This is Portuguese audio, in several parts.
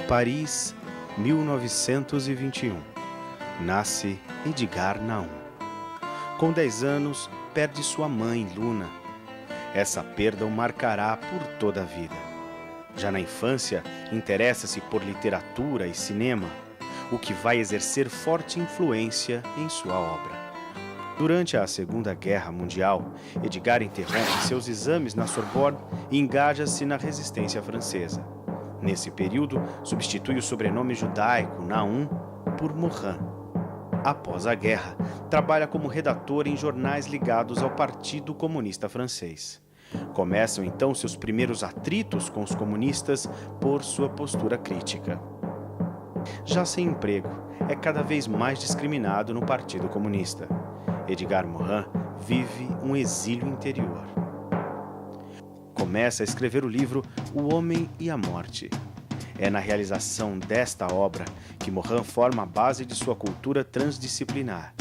Paris, 1921. Nasce Edgar Naum. Com 10 anos, perde sua mãe, Luna. Essa perda o marcará por toda a vida. Já na infância, interessa-se por literatura e cinema, o que vai exercer forte influência em sua obra. Durante a Segunda Guerra Mundial, Edgar interrompe seus exames na Sorbonne e engaja-se na resistência francesa. Nesse período, substitui o sobrenome judaico Naum por Morin. Após a guerra, trabalha como redator em jornais ligados ao Partido Comunista Francês. Começam então seus primeiros atritos com os comunistas por sua postura crítica. Já sem emprego, é cada vez mais discriminado no Partido Comunista. Edgar Morin vive um exílio interior. Começa a escrever o livro O Homem e a Morte. É na realização desta obra que Morin forma a base de sua cultura transdisciplinar.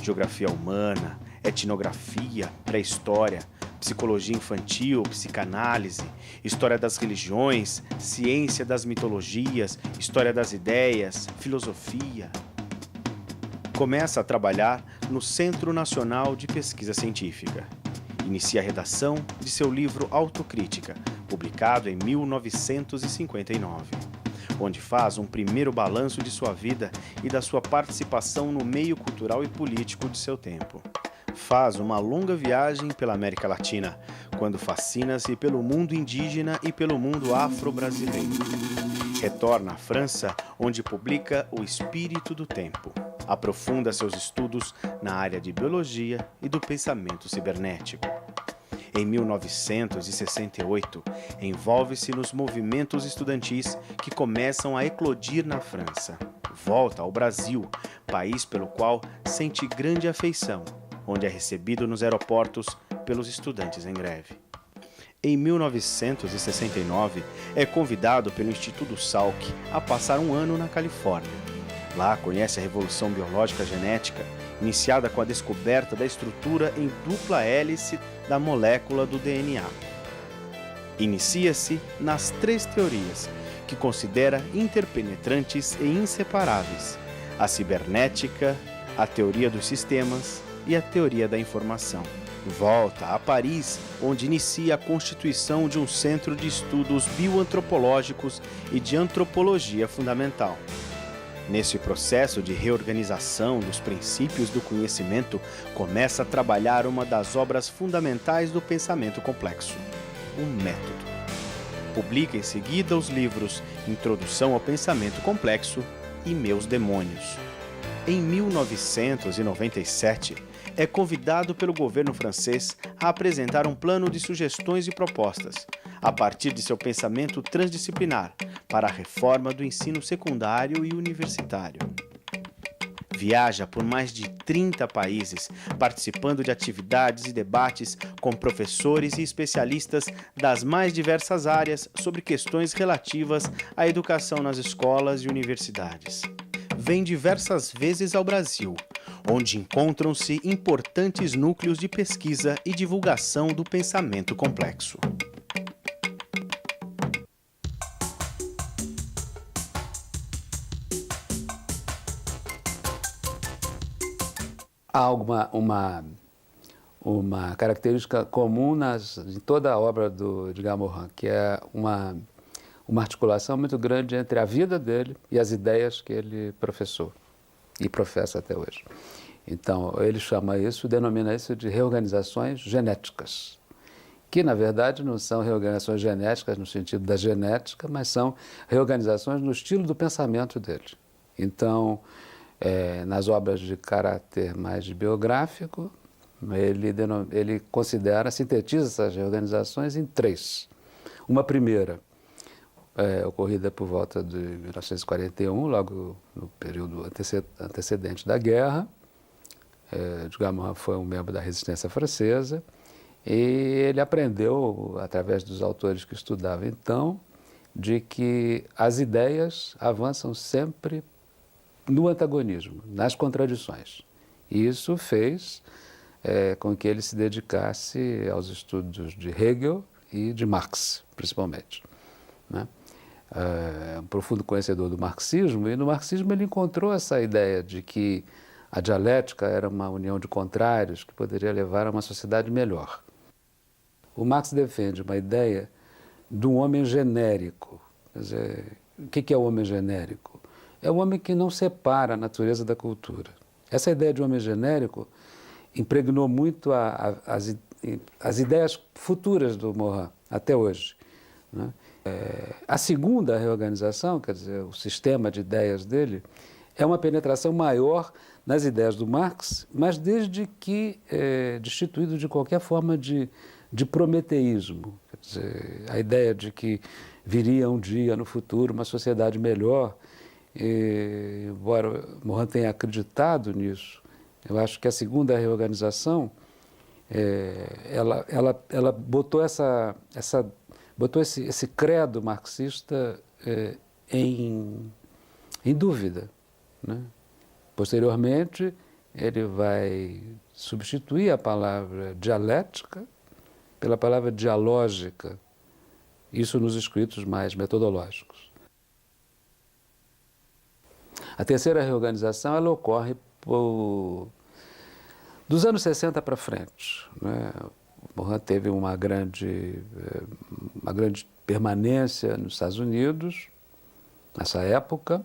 Geografia humana, etnografia, pré-história, psicologia infantil, psicanálise, história das religiões, ciência das mitologias, história das ideias, filosofia. Começa a trabalhar no Centro Nacional de Pesquisa Científica. Inicia a redação de seu livro Autocrítica, publicado em 1959, onde faz um primeiro balanço de sua vida e da sua participação no meio cultural e político de seu tempo. Faz uma longa viagem pela América Latina, quando fascina-se pelo mundo indígena e pelo mundo afro-brasileiro. Retorna à França, onde publica O Espírito do Tempo. Aprofunda seus estudos na área de biologia e do pensamento cibernético. Em 1968, envolve-se nos movimentos estudantis que começam a eclodir na França. Volta ao Brasil, país pelo qual sente grande afeição, onde é recebido nos aeroportos pelos estudantes em greve. Em 1969, é convidado pelo Instituto Salk a passar um ano na Califórnia. Lá conhece a Revolução Biológica Genética, iniciada com a descoberta da estrutura em dupla hélice da molécula do DNA. Inicia-se nas 3 teorias, que considera interpenetrantes e inseparáveis: a cibernética, a teoria dos sistemas e a teoria da informação. Volta a Paris, onde inicia a constituição de um centro de estudos bioantropológicos e de antropologia fundamental. Nesse processo de reorganização dos princípios do conhecimento, começa a trabalhar uma das obras fundamentais do pensamento complexo, o método. Publica em seguida os livros Introdução ao Pensamento Complexo e Meus Demônios. Em 1997, é convidado pelo governo francês a apresentar um plano de sugestões e propostas, a partir de seu pensamento transdisciplinar, para a reforma do ensino secundário e universitário. Viaja por mais de 30 países, participando de atividades e debates com professores e especialistas das mais diversas áreas sobre questões relativas à educação nas escolas e universidades. Vem diversas vezes ao Brasil, onde encontram-se importantes núcleos de pesquisa e divulgação do pensamento complexo. Há uma característica comum em toda a obra do Edgar Morin, que é uma articulação muito grande entre a vida dele e as ideias que ele professou e professa até hoje. Então, ele denomina isso de reorganizações genéticas, que na verdade não são reorganizações genéticas no sentido da genética, mas são reorganizações no estilo do pensamento dele. Então, nas obras de caráter mais biográfico, ele sintetiza essas reorganizações em 3. Uma primeira, ocorrida por volta de 1941, logo no período antecedente da guerra. Edgar Morin foi um membro da resistência francesa e ele aprendeu, através dos autores que estudava então, de que as ideias avançam sempre no antagonismo, nas contradições. E isso fez com que ele se dedicasse aos estudos de Hegel e de Marx, principalmente, né? um profundo conhecedor do marxismo, e no marxismo ele encontrou essa ideia de que a dialética era uma união de contrários que poderia levar a uma sociedade melhor. O Marx defende uma ideia de um homem genérico. Quer dizer, o que é o homem genérico? É o homem que não separa a natureza da cultura. Essa ideia de homem genérico impregnou muito as ideias futuras do Morin, até hoje, né? A segunda reorganização, quer dizer, o sistema de ideias dele, é uma penetração maior nas ideias do Marx, mas desde que destituído de qualquer forma de prometeísmo. Quer dizer, a ideia de que viria um dia no futuro uma sociedade melhor, embora Morin tenha acreditado nisso, eu acho que a segunda reorganização, ela botou botou esse credo marxista em dúvida, né? Posteriormente, ele vai substituir a palavra dialética pela palavra dialógica, isso nos escritos mais metodológicos. A terceira reorganização ela ocorre dos anos 60 para frente, né? Morin teve uma grande permanência nos Estados Unidos, nessa época,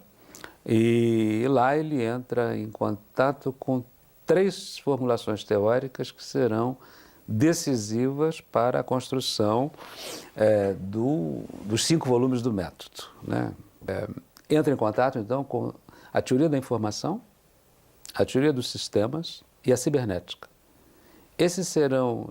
e lá ele entra em contato com 3 formulações teóricas que serão decisivas para a construção dos 5 volumes do método, né? Entra em contato, então, com a teoria da informação, a teoria dos sistemas e a cibernética. Esses serão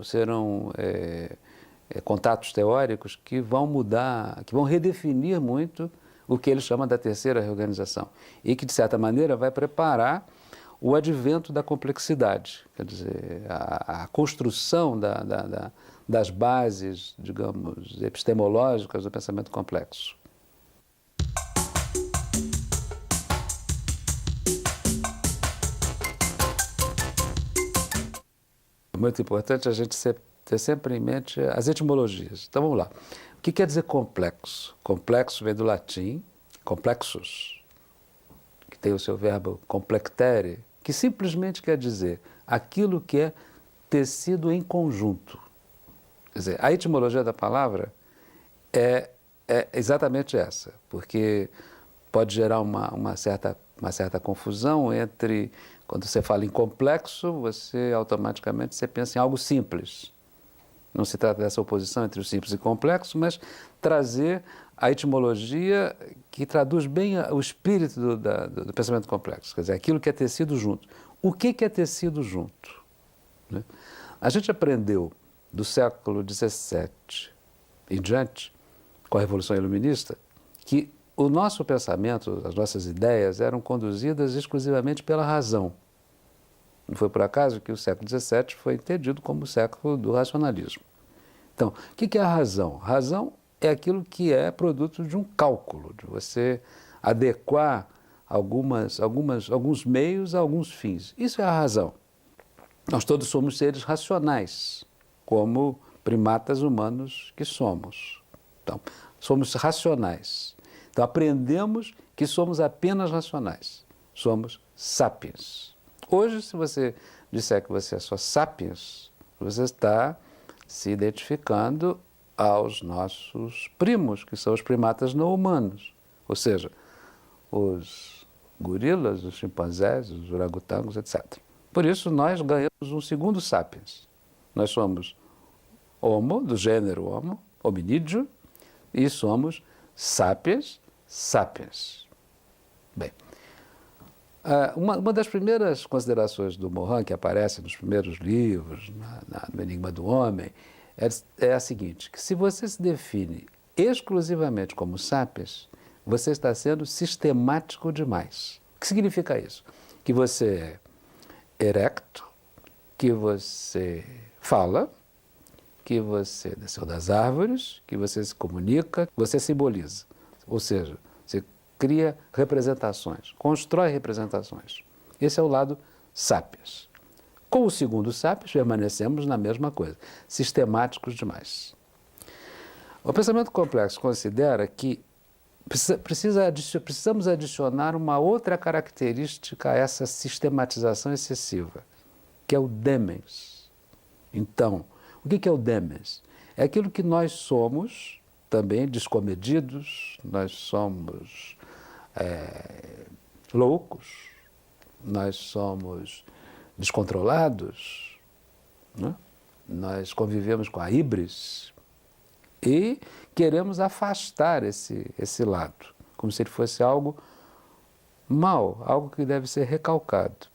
contatos teóricos que vão mudar, que vão redefinir muito o que ele chama da terceira reorganização e que, de certa maneira, vai preparar o advento da complexidade, quer dizer, a construção das bases, digamos, epistemológicas do pensamento complexo. É muito importante a gente ter sempre em mente as etimologias. Então, vamos lá. O que quer dizer complexo? Complexo vem do latim, complexus, que tem o seu verbo complectere, que simplesmente quer dizer aquilo que é tecido em conjunto. Quer dizer, a etimologia da palavra é exatamente essa, porque pode gerar uma certa confusão entre, quando você fala em complexo, você automaticamente pensa em algo simples. Não se trata dessa oposição entre o simples e o complexo, mas trazer a etimologia que traduz bem o espírito do pensamento complexo, quer dizer, aquilo que é tecido junto. O que é tecido junto? Né? A gente aprendeu do século XVII em diante, com a Revolução Iluminista, que o nosso pensamento, as nossas ideias eram conduzidas exclusivamente pela razão. Não foi por acaso que o século XVII foi entendido como o século do racionalismo. Então, o que é a razão? Razão é aquilo que é produto de um cálculo, de você adequar alguns meios a alguns fins. Isso é a razão. Nós todos somos seres racionais, como primatas humanos que somos. Então, somos racionais. Então, aprendemos que somos apenas racionais. Somos sapiens. Hoje, se você disser que você é só sapiens, você está se identificando aos nossos primos, que são os primatas não humanos. Ou seja, os gorilas, os chimpanzés, os orangotangos, etc. Por isso, nós ganhamos um segundo sapiens. Nós somos homo, do gênero homo, hominídeo, e somos sapiens sapiens. Bem, uma das primeiras considerações do Morin, que aparece nos primeiros livros, no Enigma do Homem, é a seguinte, que se você se define exclusivamente como sapiens, você está sendo sistemático demais. O que significa isso? Que você é erecto, que você fala, que você desceu das árvores, que você se comunica, você simboliza. Ou seja, você cria representações, constrói representações. Esse é o lado sapiens. Com o segundo sapiens, permanecemos na mesma coisa, sistemáticos demais. O pensamento complexo considera que Precisamos adicionar uma outra característica a essa sistematização excessiva, que é o demens. Então, o que é o demens? É aquilo que nós somos, também descomedidos, nós somos loucos, nós somos descontrolados, né? Nós convivemos com a híbris e queremos afastar esse lado, como se ele fosse algo mal, algo que deve ser recalcado.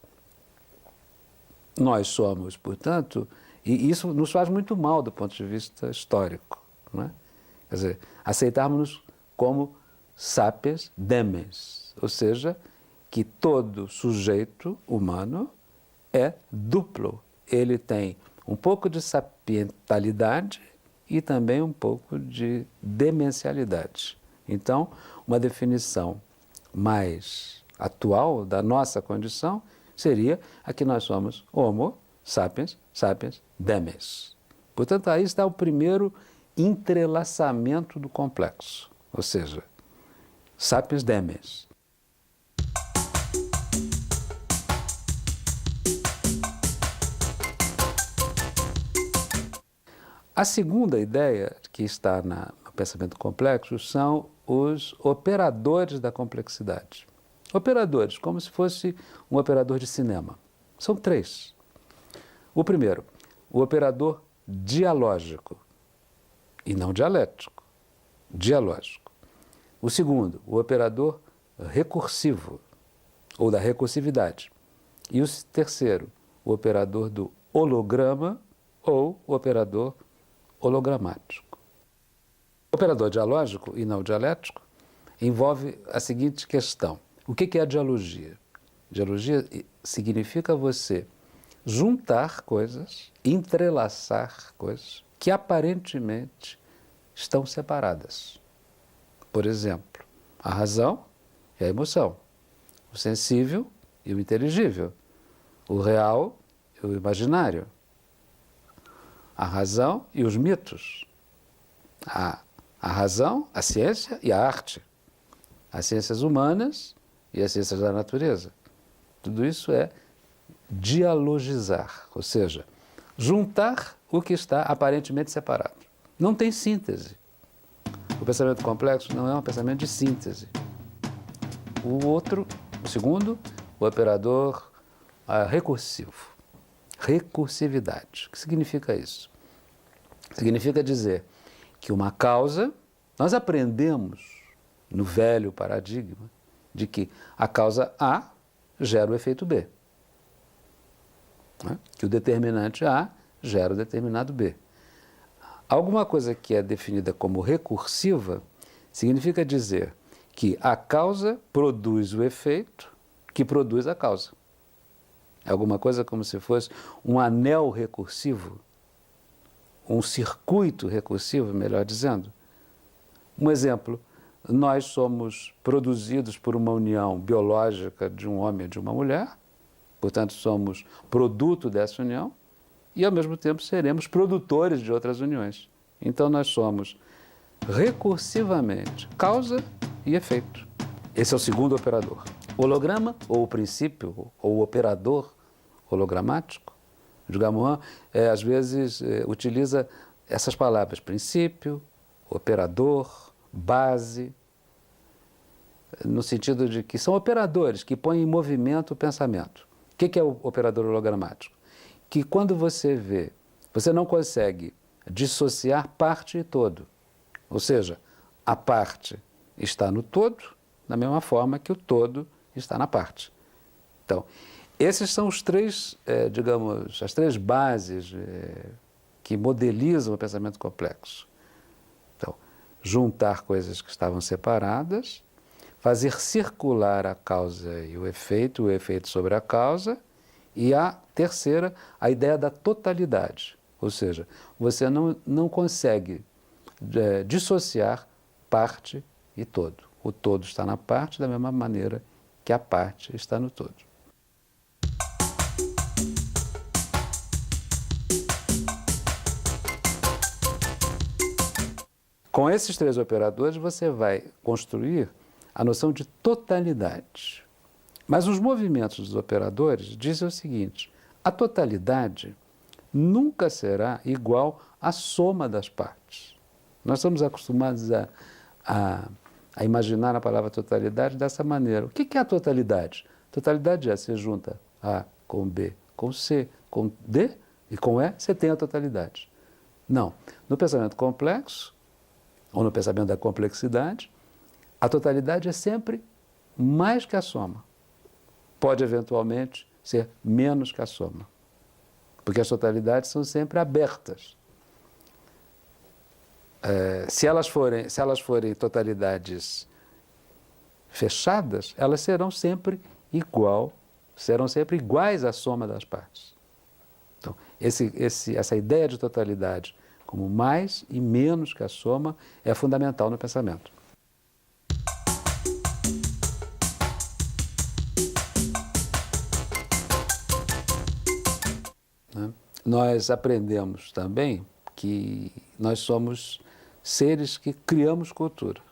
Nós somos, portanto, e isso nos faz muito mal do ponto de vista histórico, né? Quer dizer, aceitarmos-nos como sapiens demens, ou seja, que todo sujeito humano é duplo. Ele tem um pouco de sapientalidade e também um pouco de demencialidade. Então, uma definição mais atual da nossa condição seria a que nós somos Homo sapiens, sapiens demens. Portanto, aí está o primeiro entrelaçamento do complexo, ou seja, sapiens demens. A segunda ideia que está no pensamento complexo são os operadores da complexidade. Operadores, como se fosse um operador de cinema. São três. O primeiro, o operador dialógico e não dialético. Dialógico. O segundo, o operador recursivo, ou da recursividade. E o terceiro, o operador do holograma ou o operador hologramático. O operador dialógico e não dialético envolve a seguinte questão. O que é a dialogia? Dialogia significa você juntar coisas, entrelaçar coisas que aparentemente estão separadas. Por exemplo, a razão e a emoção, o sensível e o inteligível, o real e o imaginário, a razão e os mitos, a razão, a ciência e a arte, as ciências humanas e as ciências da natureza. Tudo isso é dialogizar, ou seja, juntar o que está aparentemente separado. Não tem síntese. O pensamento complexo não é um pensamento de síntese. O segundo, o operador recursivo. Recursividade. O que significa isso? Significa dizer que uma causa, nós aprendemos no velho paradigma de que a causa A gera o efeito B. Né? Que o determinante A gera o determinado B. Alguma coisa que é definida como recursiva significa dizer que a causa produz o efeito que produz a causa. É alguma coisa como se fosse um anel recursivo, um circuito recursivo, melhor dizendo. Um exemplo, nós somos produzidos por uma união biológica de um homem e de uma mulher, portanto somos produto dessa união, e ao mesmo tempo seremos produtores de outras uniões. Então nós somos recursivamente causa e efeito. Esse é o segundo operador. O holograma, ou o princípio, ou o operador hologramático, de Gamoin, às vezes utiliza essas palavras, princípio, operador, base, no sentido de que são operadores que põem em movimento o pensamento. O que é o operador hologramático? Que quando você vê, você não consegue dissociar parte e todo. Ou seja, a parte está no todo, da mesma forma que o todo está na parte. Então, esses são os três, as três bases que modelizam o pensamento complexo. Então, juntar coisas que estavam separadas, fazer circular a causa e o efeito sobre a causa, e a terceira, a ideia da totalidade. Ou seja, você não consegue dissociar parte e todo. O todo está na parte da mesma maneira que a parte está no todo. Com esses três operadores, você vai construir a noção de totalidade. Mas os movimentos dos operadores dizem o seguinte: a totalidade nunca será igual à soma das partes. Nós estamos acostumados a imaginar a palavra totalidade dessa maneira. O que é a totalidade? Totalidade é: você junta A com B, com C, com D e com E, você tem a totalidade. Não. No pensamento complexo, ou no pensamento da complexidade, a totalidade é sempre mais que a soma. Pode, eventualmente, ser menos que a soma. Porque as totalidades são sempre abertas. Se elas forem totalidades fechadas, elas serão sempre iguais à soma das partes. Então, essa ideia de totalidade como mais e menos que a soma é fundamental no pensamento. Nós aprendemos também que nós somos seres que criamos cultura.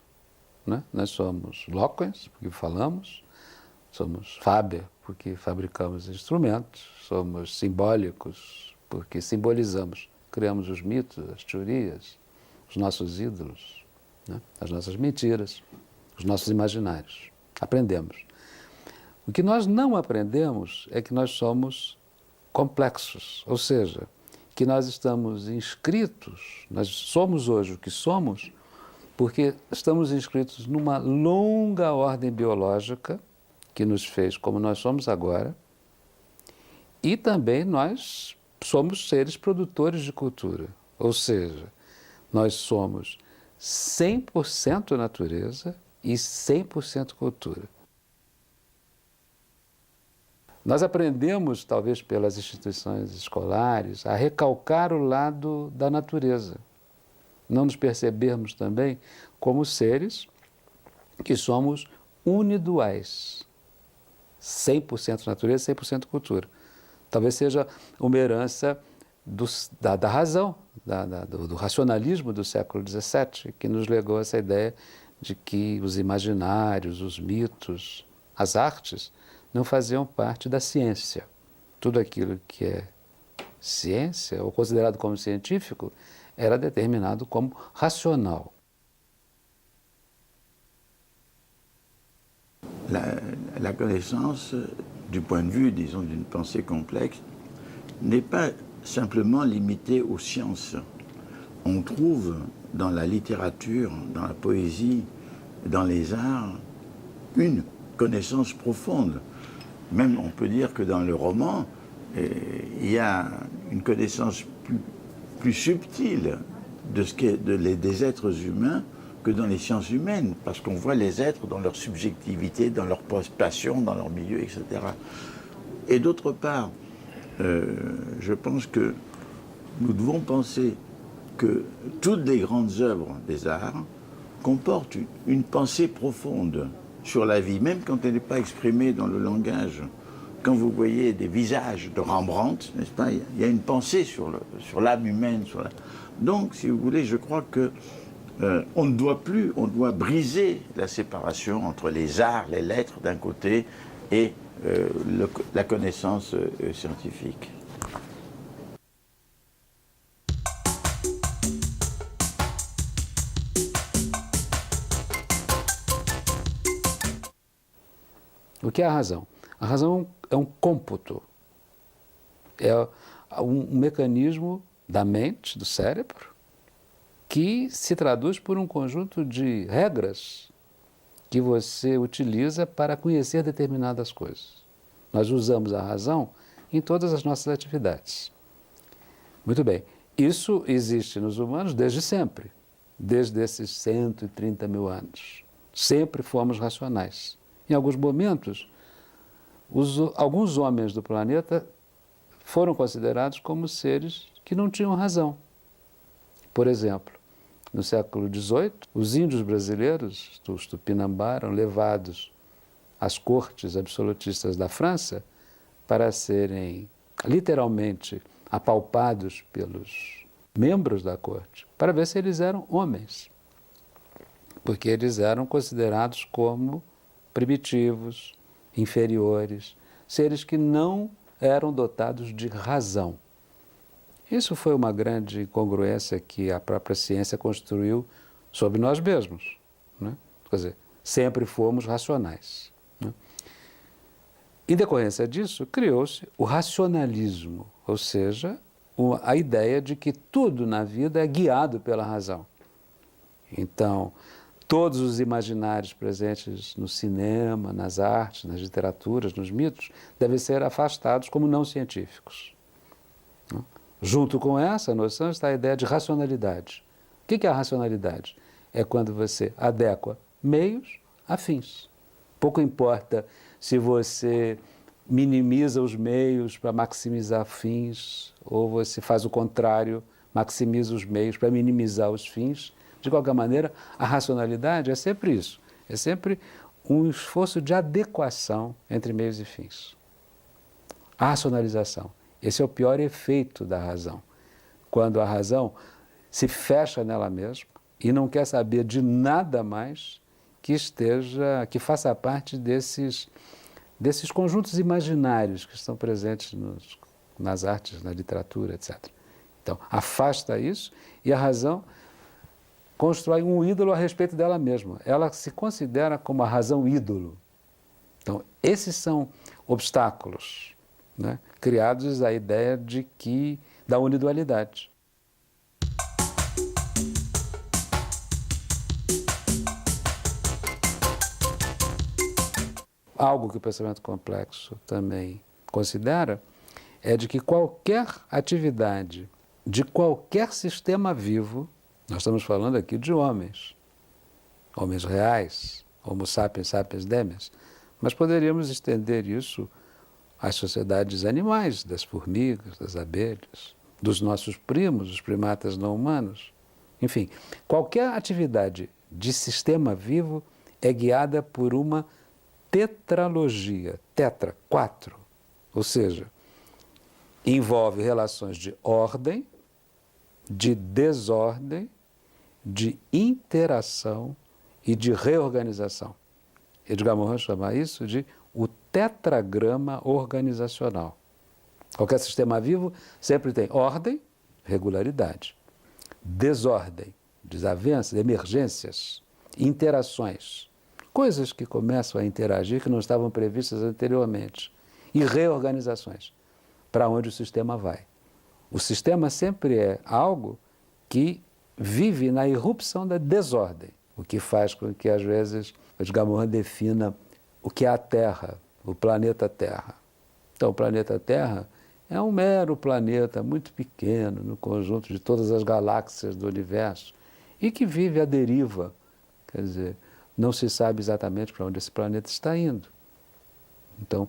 Né? Nós somos loquens, porque falamos, somos faber, porque fabricamos instrumentos, somos simbólicos, porque simbolizamos, criamos os mitos, as teorias, os nossos ídolos, né? As nossas mentiras, os nossos imaginários. Aprendemos. O que nós não aprendemos é que nós somos complexos, ou seja, que nós estamos inscritos, nós somos hoje o que somos, porque estamos inscritos numa longa ordem biológica que nos fez como nós somos agora, e também nós somos seres produtores de cultura, ou seja, nós somos 100% natureza e 100% cultura. Nós aprendemos, talvez pelas instituições escolares, a recalcar o lado da natureza. Não nos percebermos também como seres que somos uniduais. 100% natureza, 100% cultura. Talvez seja uma herança da razão, do racionalismo do século XVII, que nos legou essa ideia de que os imaginários, os mitos, as artes, não faziam parte da ciência. Tudo aquilo que é ciência, ou considerado como científico, era determinado como racional. La connaissance, du point de vue, disons, d'une pensée complexe, n'est pas simplement limitée aux sciences. On trouve dans la littérature, dans la poésie, dans les arts, une connaissance profonde. Même on peut dire que dans le roman, il y a une connaissance plus subtile des êtres humains que dans les sciences humaines, parce qu'on voit les êtres dans leur subjectivité, dans leur passion, dans leur milieu, etc. Et d'autre part, je pense que nous devons penser que toutes les grandes œuvres des arts comportent une pensée profonde sur la vie, même quand elle n'est pas exprimée dans le langage. Quand vous voyez des visages de Rembrandt, n'est-ce pas, il y a une pensée sur l'âme humaine. Donc, si vous voulez, je crois que on doit briser la séparation entre les arts, les lettres d'un côté et la connaissance scientifique. O que é a razão? A razão é um cômputo, é um mecanismo da mente, do cérebro, que se traduz por um conjunto de regras que você utiliza para conhecer determinadas coisas. Nós usamos a razão em todas as nossas atividades. Muito bem, isso existe nos humanos desde sempre, desde esses 130 mil anos. Sempre fomos racionais. Em alguns momentos, alguns homens do planeta foram considerados como seres que não tinham razão. Por exemplo, no século XVIII, os índios brasileiros, os Tupinambá, eram levados às cortes absolutistas da França para serem literalmente apalpados pelos membros da corte, para ver se eles eram homens. porque eles eram considerados como primitivos, inferiores, seres que não eram dotados de razão. Isso foi uma grande incongruência que a própria ciência construiu sobre nós mesmos, né? Quer dizer, sempre fomos racionais, né? Em decorrência disso, criou-se o racionalismo, ou seja, a ideia de que tudo na vida é guiado pela razão. Então, todos os imaginários presentes no cinema, nas artes, nas literaturas, nos mitos, devem ser afastados como não científicos. Junto com essa noção está a ideia de racionalidade. O que é a racionalidade? É quando você adequa meios a fins. Pouco importa se você minimiza os meios para maximizar fins, ou você faz o contrário, maximiza os meios para minimizar os fins. De qualquer maneira, a racionalidade é sempre isso. É sempre um esforço de adequação entre meios e fins. A racionalização. Esse é o pior efeito da razão. Quando a razão se fecha nela mesma e não quer saber de nada mais que faça parte desses conjuntos imaginários que estão presentes nas artes, na literatura, etc. Então, afasta isso e a razão constrói um ídolo a respeito dela mesma. Ela se considera como a razão ídolo. Então, esses são obstáculos, né, criados à ideia da unidualidade. Algo que o pensamento complexo também considera é de que qualquer atividade de qualquer sistema vivo, nós estamos falando aqui de homens reais, Homo sapiens sapiens demens, mas poderíamos estender isso às sociedades animais, das formigas, das abelhas, dos nossos primos, os primatas não humanos. Enfim, qualquer atividade de sistema vivo é guiada por uma tetralogia, tetra, 4, ou seja, envolve relações de ordem, de desordem, de interação e de reorganização. Edgar Morin chama isso de o tetragrama organizacional. Qualquer sistema vivo sempre tem ordem, regularidade, desordem, desavenças, emergências, interações, coisas que começam a interagir que não estavam previstas anteriormente, e reorganizações, para onde o sistema vai. O sistema sempre é algo que vive na irrupção da desordem, o que faz com que, às vezes, Edgar Morin defina o que é a Terra, o planeta Terra. Então, o planeta Terra é um mero planeta muito pequeno no conjunto de todas as galáxias do universo e que vive à deriva, quer dizer, não se sabe exatamente para onde esse planeta está indo. Então,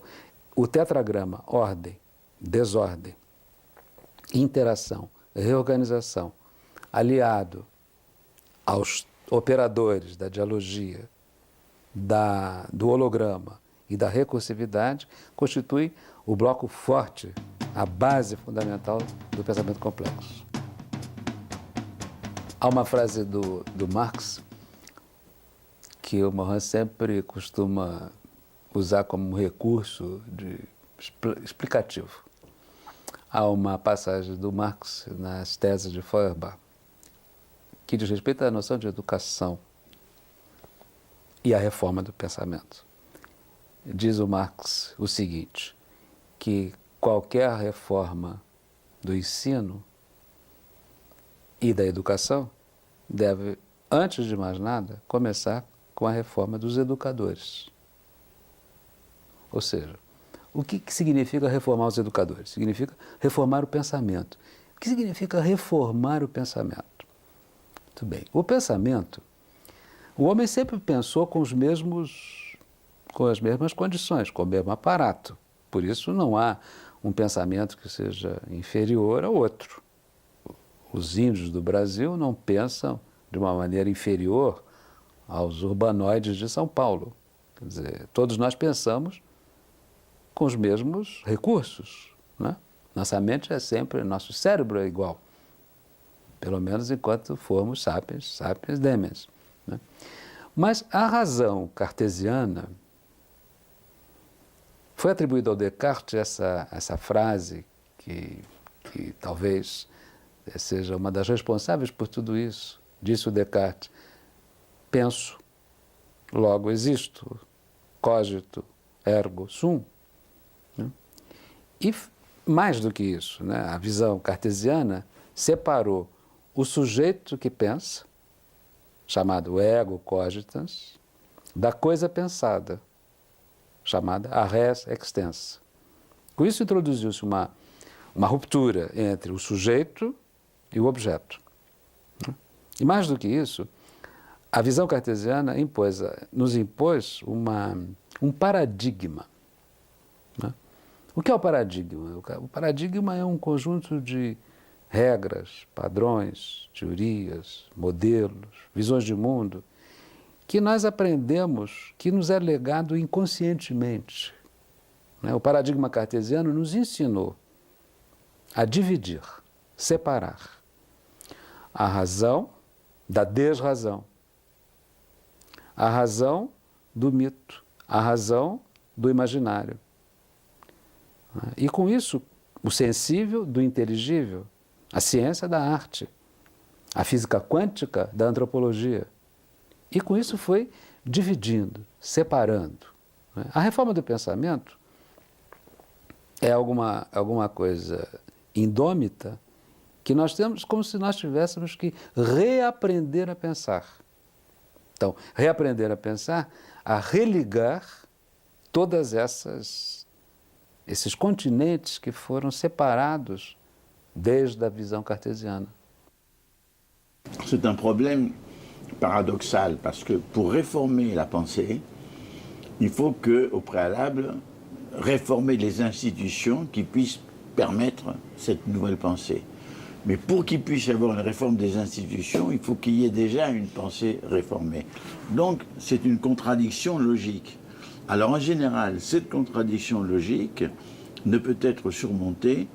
o tetragrama, ordem, desordem, interação, reorganização, aliado aos operadores da dialogia, do holograma e da recursividade, constitui o bloco forte, a base fundamental do pensamento complexo. Há uma frase do Marx que o Morin sempre costuma usar como um recurso explicativo. Há uma passagem do Marx nas teses de Feuerbach que diz respeito à noção de educação e à reforma do pensamento. Diz o Marx o seguinte, que qualquer reforma do ensino e da educação deve, antes de mais nada, começar com a reforma dos educadores. Ou seja, o que significa reformar os educadores? Significa reformar o pensamento. O que significa reformar o pensamento? Muito bem. O pensamento, o homem sempre pensou com as mesmas condições, com o mesmo aparato. Por isso não há um pensamento que seja inferior ao outro. Os índios do Brasil não pensam de uma maneira inferior aos urbanoides de São Paulo. Quer dizer, todos nós pensamos com os mesmos recursos, né? Nossa mente é sempre, nosso cérebro é igual, pelo menos enquanto formos sapiens, sapiens demens, né? Mas a razão cartesiana foi atribuída ao Descartes essa frase que talvez seja uma das responsáveis por tudo isso. Disse o Descartes: penso, logo existo, cogito, ergo sum. E mais do que isso, né, a visão cartesiana separou o sujeito que pensa, chamado ego cogitans, da coisa pensada, chamada a res extensa. Com isso introduziu-se uma ruptura entre o sujeito e o objeto. E mais do que isso, a visão cartesiana nos impôs um paradigma. Né? O que é o paradigma? O paradigma é um conjunto de regras, padrões, teorias, modelos, visões de mundo, que nós aprendemos, que nos é legado inconscientemente. O paradigma cartesiano nos ensinou a dividir, separar a razão da desrazão, a razão do mito, a razão do imaginário. E com isso, o sensível do inteligível, a ciência da arte, a física quântica da antropologia. E com isso foi dividindo, separando. A reforma do pensamento é alguma coisa indômita que nós temos como se nós tivéssemos que reaprender a pensar. Então, reaprender a pensar, a religar todas esses continentes que foram separados desde a visão cartesiana. C'est un problème paradoxal parce que pour réformer la pensée, il faut que, au préalable, réformer les institutions qui puissent permettre cette nouvelle pensée. Mais pour qu'il puisse y avoir une réforme des institutions, il faut qu'il y ait déjà une pensée réformée. Donc c'est une contradiction logique. Alors en général, cette contradiction logique ne peut être surmontée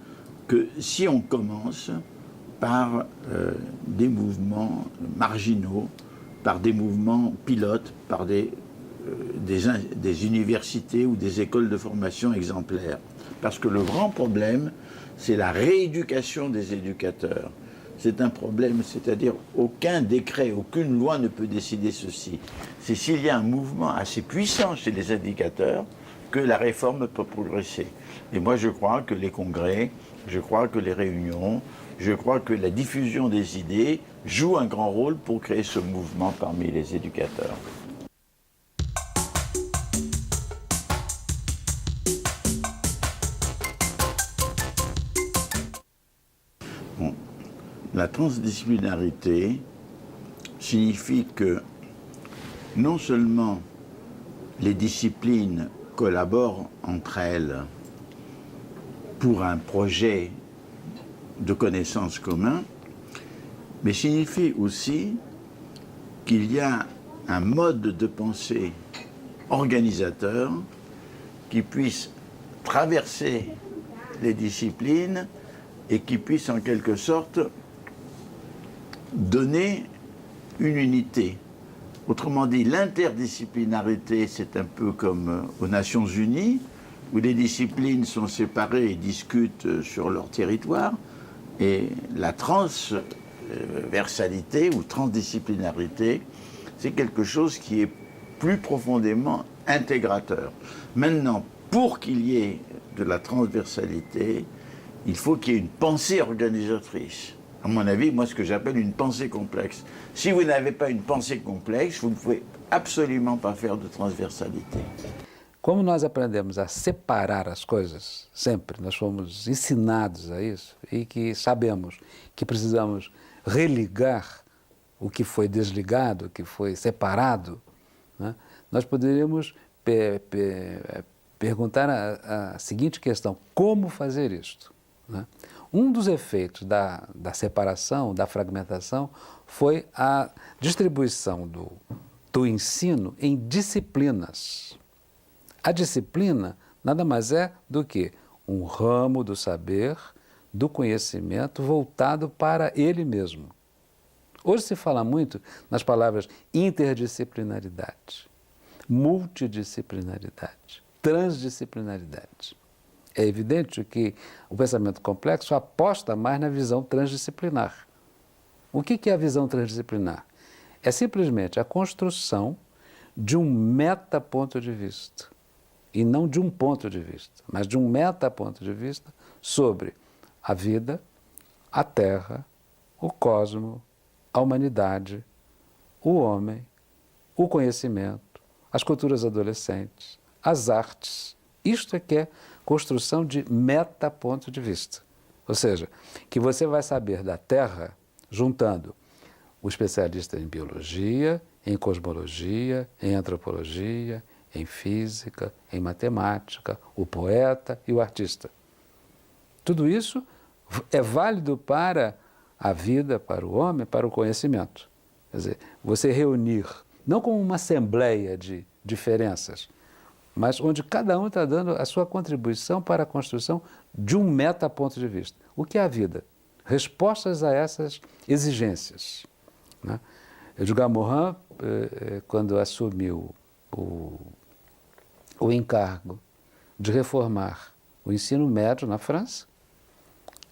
que si on commence par des mouvements marginaux, par des mouvements pilotes, par des universités ou des écoles de formation exemplaires. Parce que le grand problème, c'est la rééducation des éducateurs. C'est un problème, c'est-à-dire aucun décret, aucune loi ne peut décider ceci. C'est s'il y a un mouvement assez puissant chez les éducateurs que la réforme peut progresser. Et moi je crois que les congrès, je crois que les réunions, je crois que la diffusion des idées joue un grand rôle pour créer ce mouvement parmi les éducateurs. Bon. La transdisciplinarité signifie que non seulement les disciplines collaborent entre elles pour un projet de connaissances communs, mais signifie aussi qu'il y a un mode de pensée organisateur qui puisse traverser les disciplines et qui puisse en quelque sorte donner une unité. Autrement dit, l'interdisciplinarité, c'est un peu comme aux Nations Unies, où les disciplines sont séparées et discutent sur leur territoire, et la transversalité ou transdisciplinarité, c'est quelque chose qui est plus profondément intégrateur. Maintenant, pour qu'il y ait de la transversalité, il faut qu'il y ait une pensée organisatrice. À mon avis, moi, ce que j'appelle une pensée complexe. Si vous n'avez pas une pensée complexe, vous ne pouvez absolument pas faire de transversalité. Como nós aprendemos a separar as coisas, sempre, nós fomos ensinados a isso, e que sabemos que precisamos religar o que foi desligado, o que foi separado, né? Nós poderíamos perguntar a seguinte questão: como fazer isto? Né? Um dos efeitos da separação, da fragmentação, foi a distribuição do ensino em disciplinas. A disciplina nada mais é do que um ramo do saber, do conhecimento voltado para ele mesmo. Hoje se fala muito nas palavras interdisciplinaridade, multidisciplinaridade, transdisciplinaridade. É evidente que o pensamento complexo aposta mais na visão transdisciplinar. O que é a visão transdisciplinar? É simplesmente a construção de um metaponto de vista, e não de um ponto de vista, mas de um metaponto de vista sobre a vida, a Terra, o cosmos, a humanidade, o homem, o conhecimento, as culturas adolescentes, as artes. Isto é que é construção de metaponto de vista. Ou seja, que você vai saber da Terra juntando o especialista em biologia, em cosmologia, em antropologia, em física, em matemática, o poeta e o artista. Tudo isso é válido para a vida, para o homem, para o conhecimento. Quer dizer, você reunir, não como uma assembleia de diferenças, mas onde cada um está dando a sua contribuição para a construção de um metaponto de vista. O que é a vida? Respostas a essas exigências, né? Edgar Morin, quando assumiu o encargo de reformar o ensino médio na França,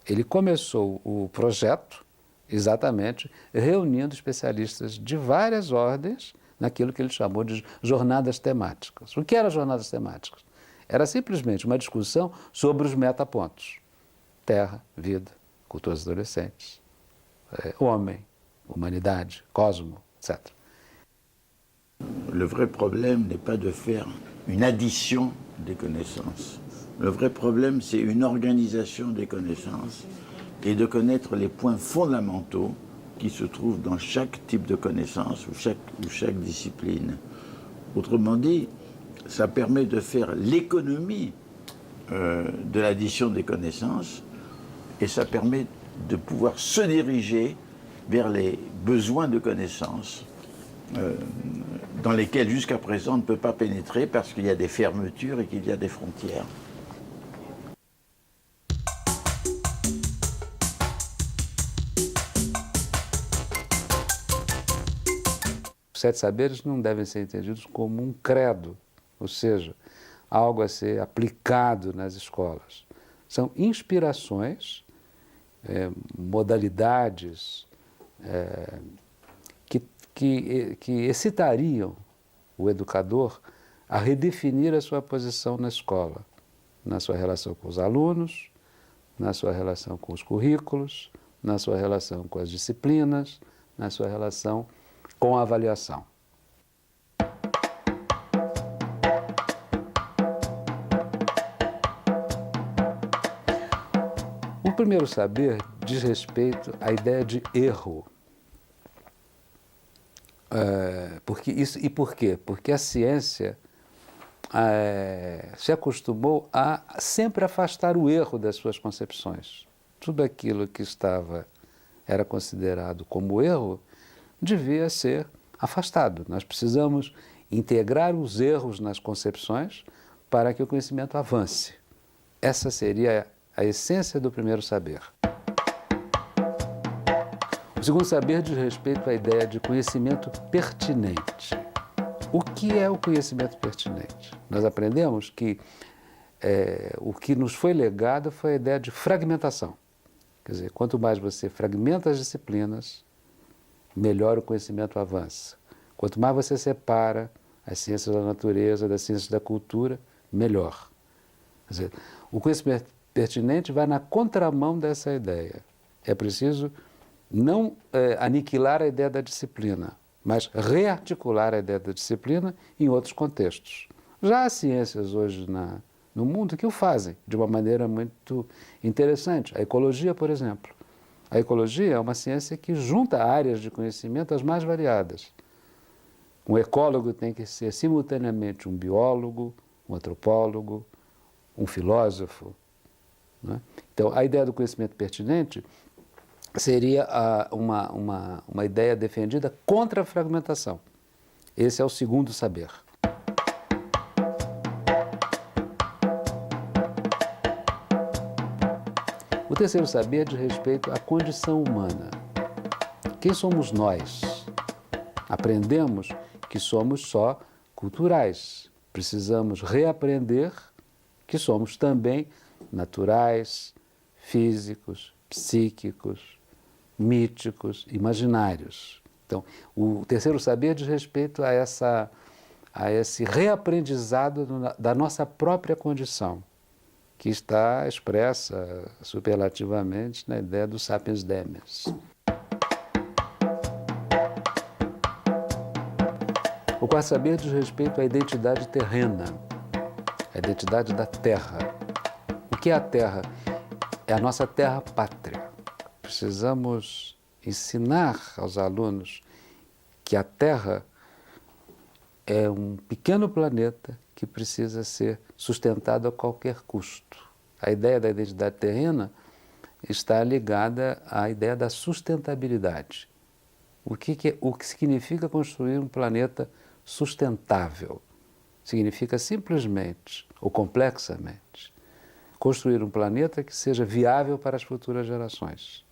ele começou o projeto exatamente reunindo especialistas de várias ordens naquilo que ele chamou de jornadas temáticas. O que eram jornadas temáticas? Era simplesmente uma discussão sobre os metapontos. Terra, vida, culturas adolescentes, homem, humanidade, cosmo, etc. Le vrai problème n'est pas de faire une addition des connaissances. Le vrai problème, c'est une organisation des connaissances et de connaître les points fondamentaux qui se trouvent dans chaque type de connaissance ou chaque discipline. Autrement dit, ça permet de faire l'économie de l'addition des connaissances et ça permet de pouvoir se diriger vers les besoins de connaissances dans lesquels jusqu'à présent on ne peut pas pénétrer parce qu'il y a des fermetures et qu'il y a des frontières. Os 7 saberes não devem ser entendidos como um credo, ou seja, algo a ser aplicado nas escolas. São inspirações, modalidades que excitariam o educador a redefinir a sua posição na escola, na sua relação com os alunos, na sua relação com os currículos, na sua relação com as disciplinas, na sua relação com a avaliação. O primeiro saber diz respeito à ideia de erro. Por quê? Porque a ciência se acostumou a sempre afastar o erro das suas concepções. Tudo aquilo que era considerado como erro devia ser afastado. Nós precisamos integrar os erros nas concepções para que o conhecimento avance. Essa seria a essência do primeiro saber. O segundo saber diz respeito à ideia de conhecimento pertinente. O que é o conhecimento pertinente? Nós aprendemos que o que nos foi legado foi a ideia de fragmentação. Quer dizer, quanto mais você fragmenta as disciplinas, melhor o conhecimento avança. Quanto mais você separa as ciências da natureza das ciências da cultura, melhor. Quer dizer, o conhecimento pertinente vai na contramão dessa ideia. É preciso não aniquilar a ideia da disciplina, mas rearticular a ideia da disciplina em outros contextos. Já há ciências hoje no mundo que o fazem de uma maneira muito interessante. A ecologia, por exemplo. A ecologia é uma ciência que junta áreas de conhecimento as mais variadas. Um ecólogo tem que ser simultaneamente um biólogo, um antropólogo, um filósofo, né? Então, a ideia do conhecimento pertinente seria uma ideia defendida contra a fragmentação. Esse é o segundo saber. O terceiro saber diz respeito à condição humana. Quem somos nós? Aprendemos que somos só culturais. Precisamos reaprender que somos também naturais, físicos, psíquicos, míticos, imaginários. Então, o terceiro saber diz respeito a esse reaprendizado da nossa própria condição, que está expressa superlativamente na ideia do sapiens demens. O quarto saber diz respeito à identidade terrena, a identidade da terra. O que é a terra? É a nossa terra pátria. Precisamos ensinar aos alunos que a Terra é um pequeno planeta que precisa ser sustentado a qualquer custo. A ideia da identidade terrena está ligada à ideia da sustentabilidade. O que significa construir um planeta sustentável? Significa simplesmente, ou complexamente, construir um planeta que seja viável para as futuras gerações.